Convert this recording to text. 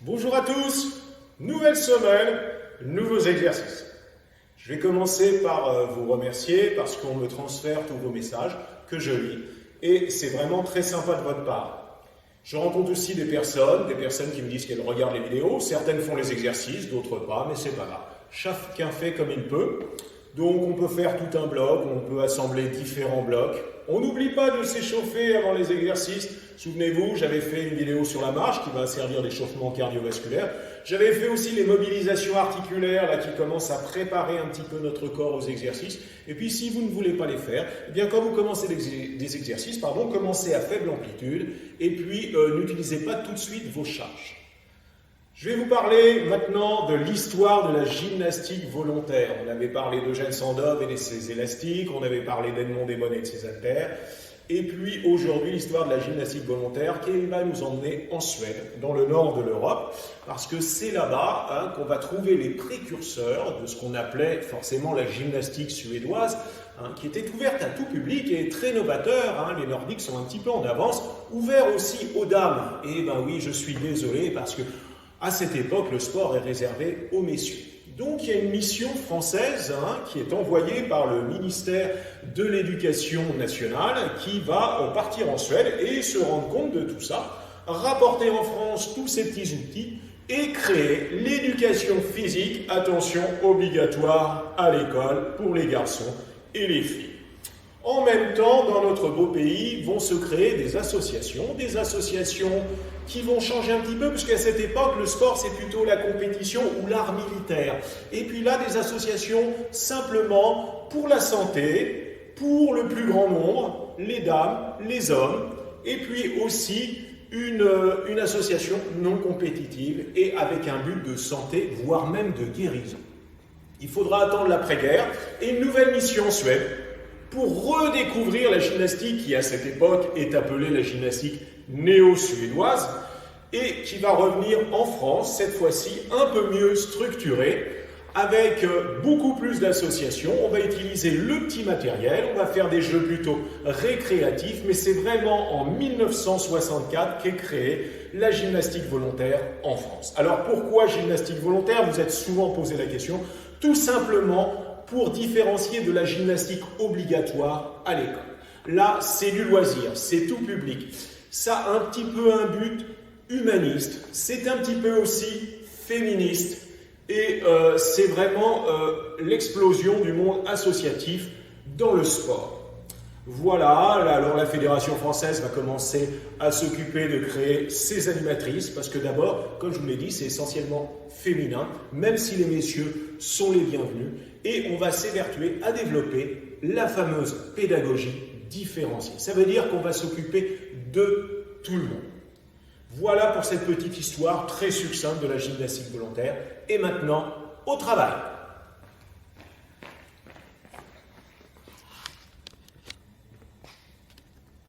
Bonjour à tous, nouvelle semaine, nouveaux exercices. Je vais commencer par vous remercier parce qu'on me transfère tous vos messages que je lis et c'est vraiment très sympa de votre part. Je rencontre aussi des personnes qui me disent qu'elles regardent les vidéos, certaines font les exercices, d'autres pas, mais c'est pas grave. Chacun fait comme il peut. Donc on peut faire tout un bloc, on peut assembler différents blocs. On n'oublie pas de s'échauffer avant les exercices. Souvenez-vous, j'avais fait une vidéo sur la marche qui va servir d'échauffement cardiovasculaire. J'avais fait aussi les mobilisations articulaires là, qui commencent à préparer un petit peu notre corps aux exercices. Et puis si vous ne voulez pas les faire, eh bien quand vous commencez des exercices, commencez à faible amplitude et puis n'utilisez pas tout de suite vos charges. Je vais vous parler maintenant de l'histoire de la gymnastique volontaire. On avait parlé d'Eugène Sandow et de ses élastiques, on avait parlé d'Edmond Desmond et de ses haltères. Et puis aujourd'hui, l'histoire de la gymnastique volontaire qui va nous emmener en Suède, dans le nord de l'Europe, parce que c'est là-bas qu'on va trouver les précurseurs de ce qu'on appelait forcément la gymnastique suédoise, qui était ouverte à tout public et très novateur. Les Nordiques sont un petit peu en avance, ouvert aussi aux dames. Et ben oui, je suis désolé parce que à cette époque, le sport est réservé aux messieurs. Donc il y a une mission française qui est envoyée par le ministère de l'Éducation nationale qui va partir en Suède et se rendre compte de tout ça, rapporter en France tous ces petits outils et créer l'éducation physique, attention, obligatoire à l'école pour les garçons et les filles. En même temps, dans notre beau pays, vont se créer des associations qui vont changer un petit peu, puisqu'à cette époque, le sport, c'est plutôt la compétition ou l'art militaire. Et puis là, des associations simplement pour la santé, pour le plus grand nombre, les dames, les hommes, et puis aussi une association non compétitive et avec un but de santé, voire même de guérison. Il faudra attendre l'après-guerre et une nouvelle mission en Suède pour redécouvrir la gymnastique qui, à cette époque, est appelée la gymnastique néo-suédoise et qui va revenir en France, cette fois-ci un peu mieux structurée, avec beaucoup plus d'associations. On va utiliser le petit matériel, on va faire des jeux plutôt récréatifs, mais c'est vraiment en 1964 qu'est créée la gymnastique volontaire en France. Alors pourquoi gymnastique volontaire? Vous êtes souvent posé la question. Tout simplement pour différencier de la gymnastique obligatoire à l'école. Là, c'est du loisir, c'est tout public. Ça a un petit peu un but humaniste, c'est un petit peu aussi féministe et c'est vraiment l'explosion du monde associatif dans le sport. Voilà, alors la Fédération française va commencer à s'occuper de créer ses animatrices, parce que d'abord, comme je vous l'ai dit, c'est essentiellement féminin, même si les messieurs sont les bienvenus, et on va s'évertuer à développer la fameuse pédagogie différenciée. Ça veut dire qu'on va s'occuper de tout le monde. Voilà pour cette petite histoire très succincte de la gymnastique volontaire, et maintenant, au travail.